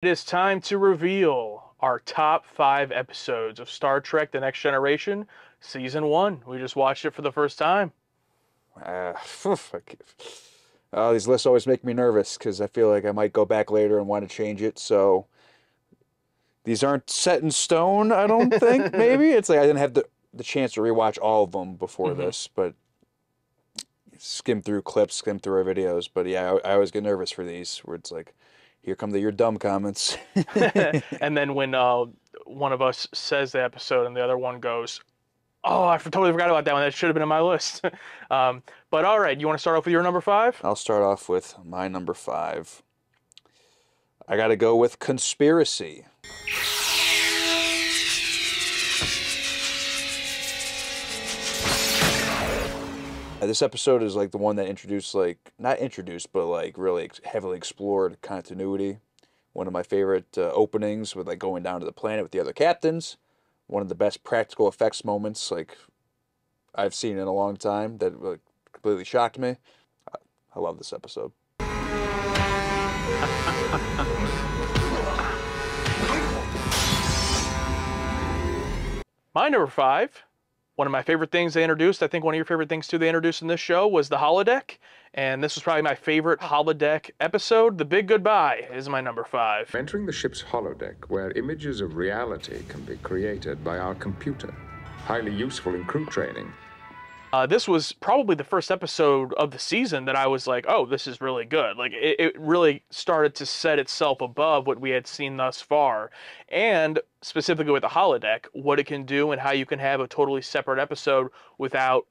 It is time to reveal our top 5 episodes of Star Trek The Next Generation, Season 1. We just watched it for the first time. Uh, these lists always make me nervous because I feel like I might go back later and want to change it. So these aren't set in stone, I don't think. Maybe it's like I didn't have the chance to rewatch all of them before this, but skim through clips, skim through our videos. But yeah, I always get nervous for these where it's like, here come the "you're dumb" comments. And then when one of us says the episode and the other one goes, "Oh, totally forgot about that one. That should have been on my list." But all right, you want to start off with your number 5? I'll start off with my number 5. I got to go with Conspiracy. This episode is like the one that introduced, like, not introduced, but like really heavily explored continuity. One of my favorite openings with like going down to the planet with the other captains. One of the best practical effects moments like I've seen in a long time that like, completely shocked me. I love this episode. My number 5, one of my favorite things they introduced, I think one of your favorite things too they introduced in this show, was the holodeck. And this was probably my favorite holodeck episode. The Big Goodbye is my number 5. Entering the ship's holodeck, where images of reality can be created by our computer. Highly useful in crew training. This was probably the first episode of the season that I was like, oh, this is really good. Like, it really started to set itself above what we had seen thus far. And specifically with the holodeck, what it can do and how you can have a totally separate episode without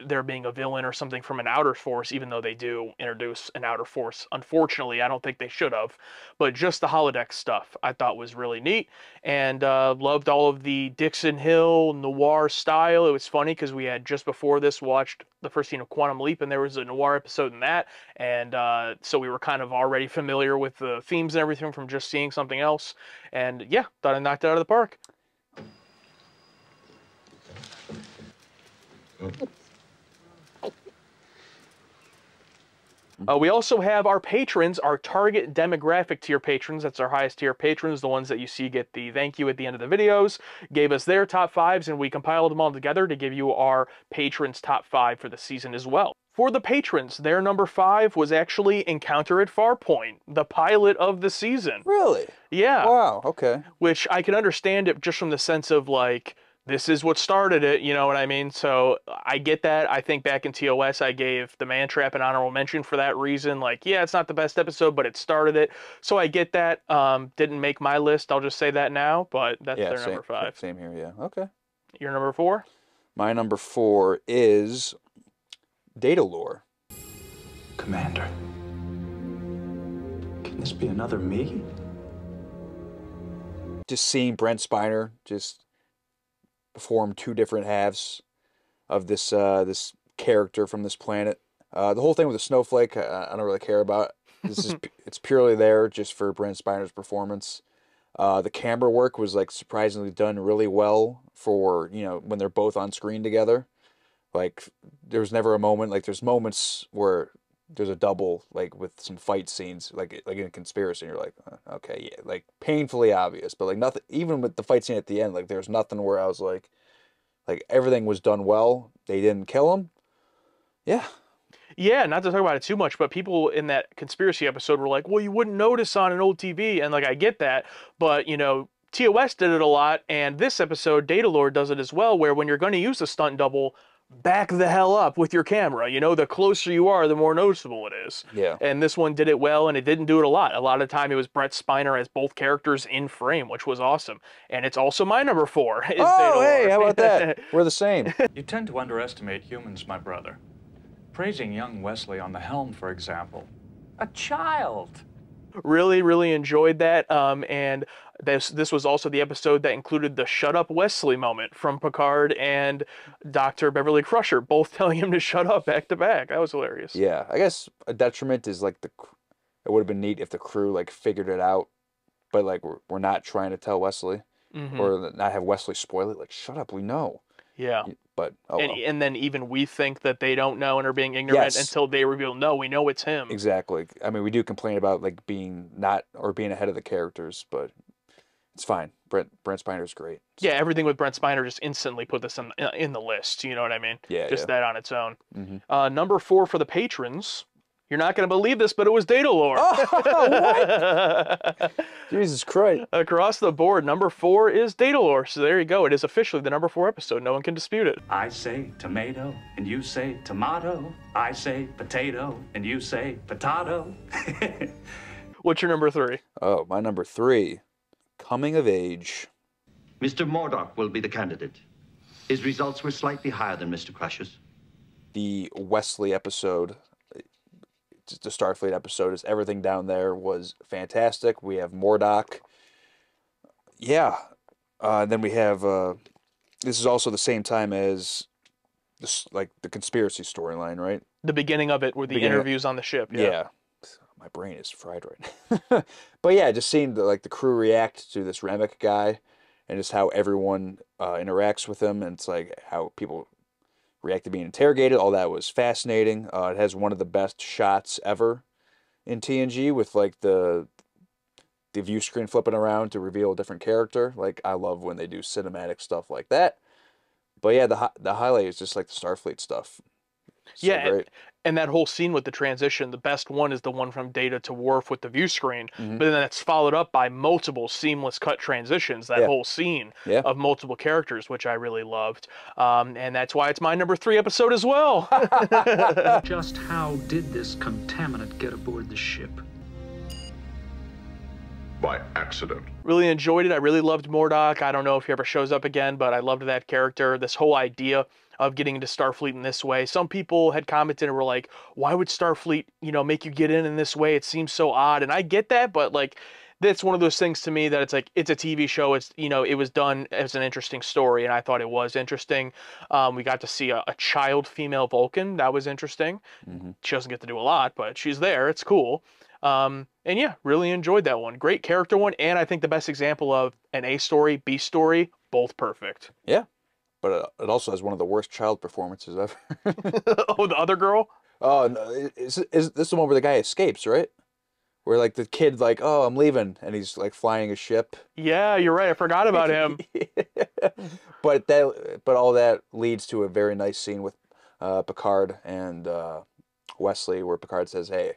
there being a villain or something from an outer force, even though they do introduce an outer force. Unfortunately, I don't think they should have. But just the holodeck stuff I thought was really neat, and loved all of the Dixon Hill noir style. It was funny because we had just before this watched the first scene of Quantum Leap, and there was a noir episode in that, and so we were kind of already familiar with the themes and everything from just seeing something else. And yeah, thought I knocked it out of the park. We also have our patrons, our target demographic tier patrons. That's our highest tier patrons, the ones that you see get the thank you at the end of the videos. Gave us their top 5s, and we compiled them all together to give you our patrons' top 5 for the season as well. For the patrons, their number 5 was actually Encounter at Farpoint, the pilot of the season. Really? Yeah. Wow, okay. Which I can understand it just from the sense of, like, this is what started it, you know what I mean? So I get that. I think back in TOS, I gave The Man Trap an honorable mention for that reason. Like, yeah, it's not the best episode, but it started it. So I get that. Didn't make my list. I'll just say that now, but that's their number 5. Same here, yeah. Okay. Your number 4? My number 4 is Data Lore. Commander, can this be another me? Just seeing Brent Spiner just perform 2 different halves of this this character from this planet. The whole thing with the snowflake, I don't really care about. This is it's purely there just for Brent Spiner's performance. The camera work was like surprisingly done really well for, you know, when they're both on screen together. Like there was never a moment, like there's moments where there's a double, like with some fight scenes, like in a Conspiracy, and you're like, okay, yeah, like painfully obvious, but like nothing, even with the fight scene at the end, like there's nothing where I was like everything was done well. They didn't kill him. Yeah. Yeah, not to talk about it too much, but people in that Conspiracy episode were like, well, you wouldn't notice on an old TV, and like I get that, but you know, TOS did it a lot, and this episode, Data Lord does it as well, where when you're going to use a stunt double, back the hell up with your camera. You know, the closer you are, the more noticeable it is. Yeah. And this one did it well, and it didn't do it a lot. A lot of the time, it was Brett Spiner as both characters in frame, which was awesome. And it's also my number 4. Oh, hey, how about that? We're the same. You tend to underestimate humans, my brother. Praising young Wesley on the helm, for example. A child! Really, really enjoyed that. And this was also the episode that included the "Shut Up, Wesley" moment from Picard and Dr. Beverly Crusher, both telling him to shut up back to back. That was hilarious. Yeah, I guess a detriment is like it would have been neat if the crew like figured it out, but like we're not trying to tell Wesley or not have Wesley spoil it. Like, shut up, we know. Yeah. But oh well. And then even we think that they don't know and are being ignorant Yes. until they reveal, no, we know it's him. Exactly. I mean, we do complain about like being not or being ahead of the characters, but it's fine. Brent Spiner's great. Yeah, everything with Brent Spiner just instantly put this in the list. You know what I mean? Yeah, just that on its own. Mm-hmm. Number 4 for the patrons. You're not going to believe this, but it was Datalore. Oh, what? Jesus Christ. Across the board, number 4 is Datalore. So there you go. It is officially the number 4 episode. No one can dispute it. I say tomato, and you say tomato. I say potato, and you say potato. What's your number 3? Oh, my number 3, Coming of Age. Mr. Murdoch will be the candidate. His results were slightly higher than Mr. Crush's. The Wesley episode, the Starfleet episode, is everything down there was fantastic. We have Murdoch. Yeah. Then we have, this is also the same time as this, like the conspiracy storyline, right? The beginning of it were the interviews on the ship. Yeah. My brain is fried right now. But yeah, just seeing the crew react to this Remick guy and just how everyone interacts with him, and it's like how people react to being interrogated. All that was fascinating. It has one of the best shots ever in TNG with like the view screen flipping around to reveal a different character. Like, I love when they do cinematic stuff like that. But yeah, the highlight is just like the Starfleet stuff. So yeah, great. and that whole scene with the transition, the best one is the one from Data to Worf with the view screen, Mm-hmm. but then it's followed up by multiple seamless cut transitions, that whole scene of multiple characters, which I really loved. And that's why it's my number 3 episode as well. Just how did this contaminant get aboard the ship? By accident. Really enjoyed it. I really loved Murdoch. I don't know if he ever shows up again, but I loved that character. This whole idea of getting into Starfleet in this way. Some people had commented and were like, why would Starfleet, make you get in this way? It seems so odd. And I get that, but like, that's one of those things to me that it's like, it's a TV show. It's, it was done as an interesting story, and I thought it was interesting. We got to see a child female Vulcan. That was interesting. Mm-hmm. She doesn't get to do a lot, but she's there. It's cool. And yeah, really enjoyed that one. Great character one, and I think the best example of an A story, B story, both perfect. Yeah. But it also has one of the worst child performances ever. Oh, the other girl? Oh, no, is this the one where the guy escapes, right? Where like the kid like, oh, I'm leaving, and he's like flying a ship. Yeah, you're right. I forgot about him. But all that leads to a very nice scene with Picard and Wesley, where Picard says, "Hey,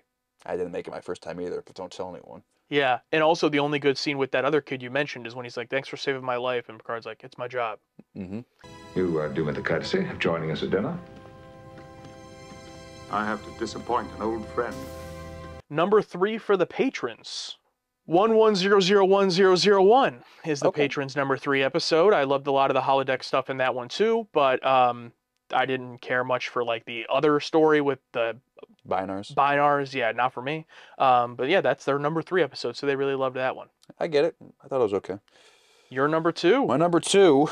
I didn't make it my first time either, but don't tell anyone." Yeah, and also the only good scene with that other kid you mentioned is when he's like, "Thanks for saving my life," and Picard's like, "It's my job." Mm-hmm. You do me the courtesy of joining us at dinner. I have to disappoint an old friend. Number 3 for the patrons. 11001001 is the patrons' number 3 episode. I loved a lot of the holodeck stuff in that one too, but I didn't care much for like the other story with the Binars. Yeah, not for me. But yeah, that's their number 3 episode, so they really loved that one. I get it. I thought it was okay. Your number 2. My number 2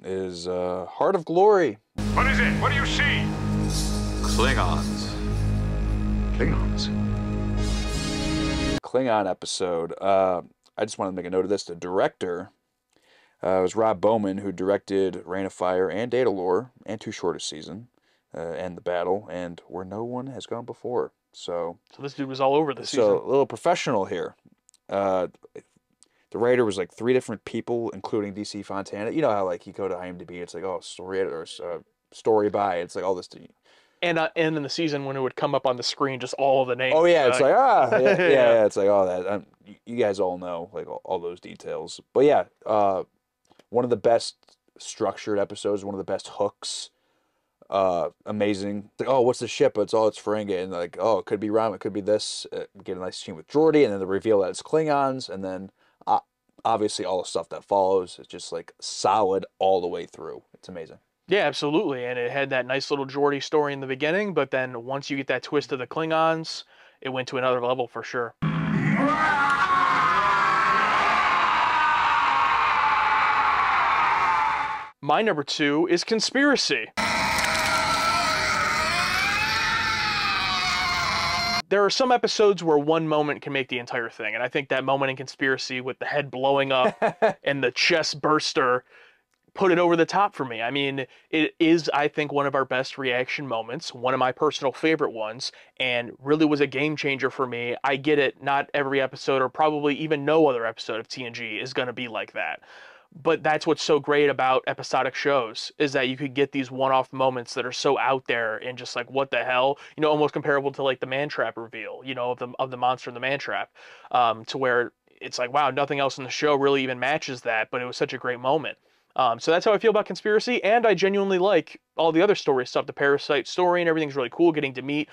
is Heart of Glory. What is it? What do you see? Klingons. Klingons. Klingon episode. I just wanted to make a note of this. The director was Rob Bowman, who directed Reign of Fire and Datalore and Too Short a Season and The Battle, and Where No One Has Gone Before. So this dude was all over the season. So a little professional here. The writer was like 3 different people, including DC Fontana. You know how like you go to IMDb, it's like, oh, story editor, story by. It's like all this. And in the season when it would come up on the screen, just all the names. Oh yeah, it's like yeah, it's like all that. You guys all know like all those details. But yeah, one of the best structured episodes, one of the best hooks. Amazing. Like, oh, what's the ship? It's Ferengi, and like, oh, it could be Ram, it could be this. Get a nice scene with Geordi, and then the reveal that it's Klingons, and then obviously all the stuff that follows is just like solid all the way through. It's amazing. Yeah, absolutely. And it had that nice little Geordi story in the beginning, but then once you get that twist of the Klingons, it went to another level for sure. My number 2 is Conspiracy. There are some episodes where one moment can make the entire thing, and I think that moment in Conspiracy with the head blowing up and the chest burster put it over the top for me. I mean, it is, I think, one of our best reaction moments, one of my personal favorite ones, and really was a game changer for me. I get it, not every episode, or probably even no other episode of TNG is going to be like that. But that's what's so great about episodic shows, is that you could get these one-off moments that are so out there and just like, what the hell, you know, almost comparable to like the man trap reveal, you know, of the monster in the man trap, to where it's like, wow, nothing else in the show really even matches that, but it was such a great moment. So that's how I feel about Conspiracy, and I genuinely like all the other story stuff. The Parasite story and everything's really cool. Getting to meet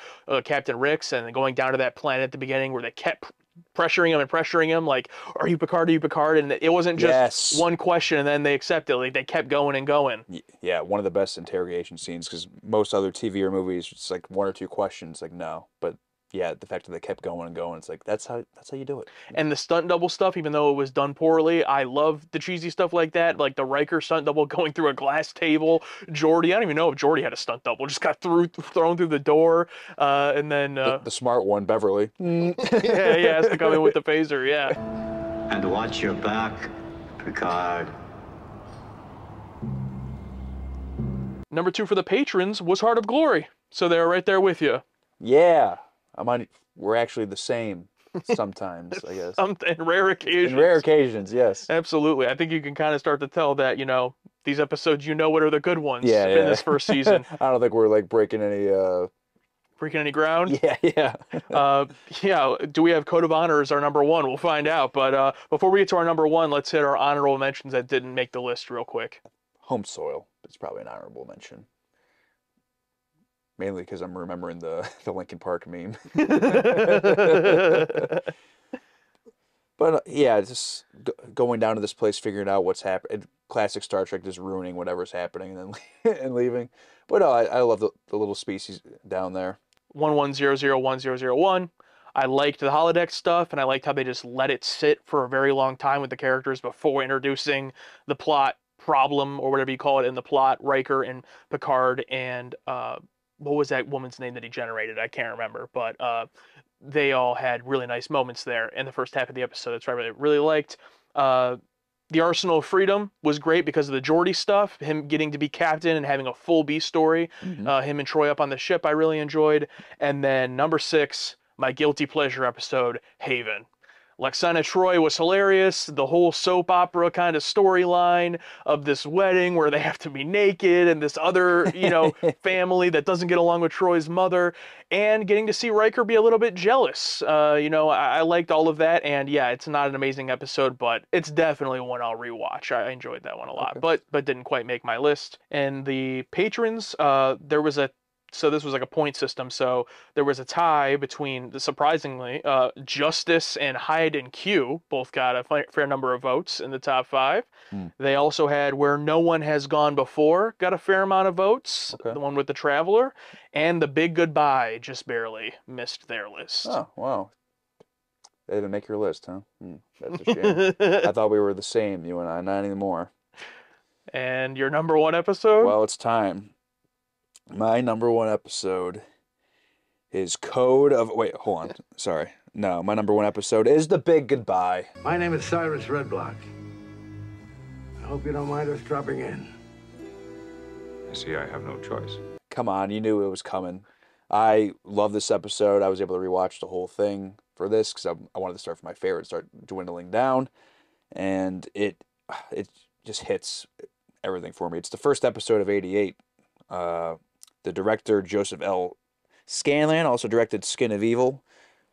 Captain Ricks and then going down to that planet at the beginning where they kept pressuring him, like, are you Picard, are you Picard? And it wasn't just one question and then they accepted it. Like, they kept going and going. Yeah, one of the best interrogation scenes, because most other TV or movies, it's like one or two questions, like, no. But yeah, the fact that they kept going and going, it's like, that's how you do it. And the stunt double stuff, even though it was done poorly, I love the cheesy stuff like that, like the Riker stunt double going through a glass table. Geordi, I don't even know if Geordi had a stunt double, just got thrown through the door, and then the smart one, Beverly. yeah, has to come in with the phaser, yeah. And watch your back, Picard. Number 2 for the patrons was Heart of Glory, so they're right there with you. Yeah. We're actually the same sometimes, I guess. In rare occasions. In rare occasions, yes. Absolutely. I think you can kind of start to tell that, you know, these episodes, you know what are the good ones in this first season. I don't think we're, like, breaking any ground? Yeah. Yeah, do we have Code of Honor as our number 1? We'll find out. But before we get to our number 1, let's hit our honorable mentions that didn't make the list real quick. Home Soil. It's probably an honorable mention. Mainly because I'm remembering the Linkin Park meme. But yeah, just going down to this place, figuring out what's happening. Classic Star Trek, just ruining whatever's happening and then and leaving. But no, I love the little species down there. 11001001. I liked the holodeck stuff, and I liked how they just let it sit for a very long time with the characters before introducing the plot problem, or whatever you call it in the plot, Riker and Picard and what was that woman's name that he generated? I can't remember, but they all had really nice moments there in the first half of the episode. That's what I really liked. The Arsenal of Freedom was great because of the Geordi stuff, him getting to be captain and having a full B story. Him and Troy up on the ship, I really enjoyed. And then number 6, my guilty pleasure episode, Haven. Lexana Troy was hilarious. The whole soap opera kind of storyline of this wedding where they have to be naked and this other, you know, family that doesn't get along with Troy's mother, and getting to see Riker be a little bit jealous. You know, I liked all of that, and yeah, it's not an amazing episode, but it's definitely one I'll rewatch. I enjoyed that one a lot, but didn't quite make my list. And the patrons, there was so this was like a point system, so there was a tie between, surprisingly, Justice and Hyde and Q both got a fair number of votes in the top 5. They also had Where No One Has Gone Before, got a fair amount of votes, the one with the Traveler, and The Big Goodbye just barely missed their list. Oh, wow. They didn't make your list, huh? That's a shame. I thought we were the same, you and I, not anymore. And your number 1 episode? Well, it's time. My number 1 episode is Code of... Wait, hold on. Sorry. No, my number 1 episode is The Big Goodbye. My name is Cyrus Redblock. I hope you don't mind us dropping in. I see I have no choice. Come on, you knew it was coming. I love this episode. I was able to rewatch the whole thing for this because I wanted to start from my favorite, start dwindling down. And it just hits everything for me. It's the first episode of 88. The director, Joseph L. Scanlan, also directed Skin of Evil.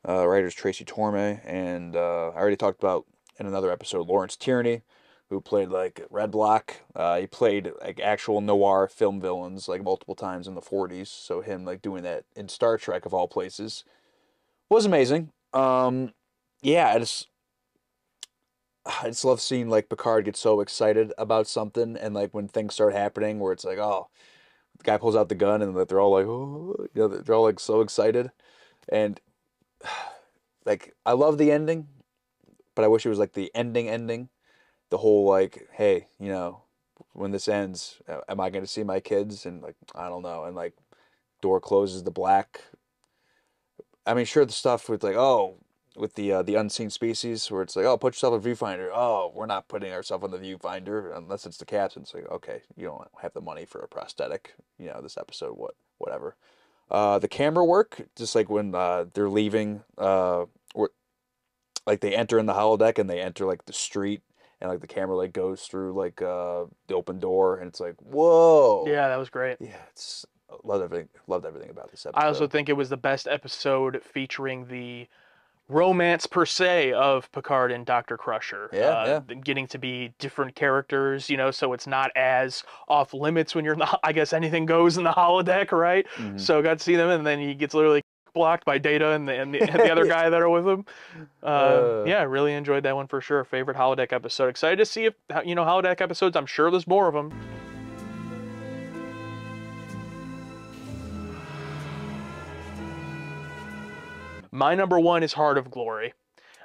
Writers Tracy Torme, and I already talked about in another episode Lawrence Tierney, who played like Red Block. He played like actual noir film villains like multiple times in the 40s. So him like doing that in Star Trek of all places was amazing. Yeah, I just love seeing like Picard get so excited about something, and like when things start happening where it's like, oh, the guy pulls out the gun and they're all like, oh, you know, they're all like so excited. And like, I love the ending, but I wish it was like the ending. The whole like, hey, you know, when this ends, am I going to see my kids? And like, I don't know. And like, door closes, the black. I mean, sure, the stuff with like, oh, with the unseen species, where it's like, oh, put yourself in a viewfinder. Oh, we're not putting ourselves in the viewfinder unless it's the captain. It's like, okay, you don't have the money for a prosthetic. This episode, whatever. The camera work, just like when they're leaving, like they enter in the holodeck and they enter like the street, and like the camera like goes through like the open door, and it's like, whoa. Yeah, that was great. Yeah, it's loved everything about this episode. I also think it was the best episode featuring the romance per se of Picard and Dr. Crusher. Yeah. Getting to be different characters, so it's not as off limits when you're in the, I guess anything goes in the holodeck, right? Mhm. So got to see them, and then he gets literally blocked by Data and the other guy that are with him. Yeah, really enjoyed that one for sure. Favorite holodeck episode. Excited to see if, holodeck episodes, I'm sure there's more of them. My number one is Heart of Glory.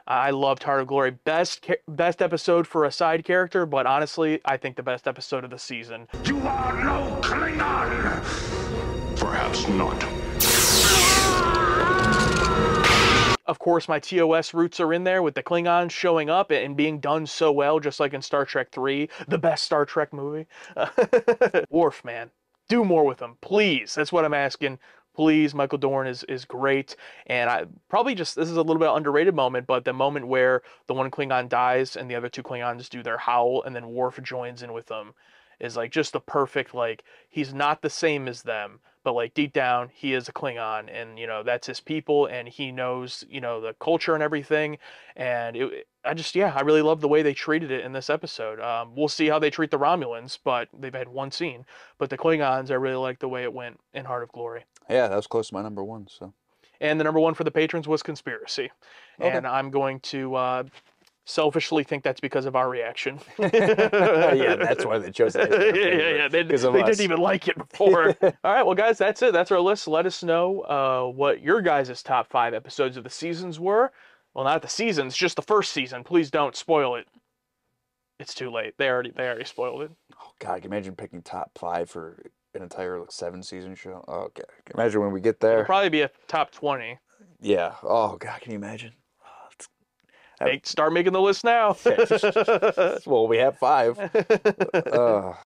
I loved Heart of Glory. Best episode for a side character, but honestly, I think the best episode of the season. You are no Klingon! Perhaps not. Of course, my TOS roots are in there with the Klingons showing up and being done so well, just like in Star Trek 3, the best Star Trek movie. Worf, man. Do more with him, please. That's what I'm asking. Please, Michael Dorn is great. And I probably this is a little bit underrated moment, but the moment where the one Klingon dies and the other two Klingons do their howl and then Worf joins in with them is like just the perfect, like, he's not the same as them, but like deep down he is a Klingon, and that's his people, and he knows the culture and everything. And I really love the way they treated it in this episode. We'll see how they treat the Romulans, but they've had one scene. But the Klingons, I really like the way it went in Heart of Glory. Yeah, that was close to my number one. So. And the number one for the patrons was Conspiracy. Okay. And I'm going to selfishly think that's because of our reaction. Yeah, that's why they chose that. Yeah. They didn't even like it before. All right, well, guys, that's it. That's our list. Let us know what your guys' top 5 episodes of the seasons were. Well, not the seasons, just the first season. Please don't spoil it. It's too late. They already spoiled it. Oh God, can you imagine picking top 5 for an entire 7-season show? Oh, okay. Can you imagine when we get there? It'll probably be a top 20. Yeah. Oh God, can you imagine? Start making the list now. Well, we have 5.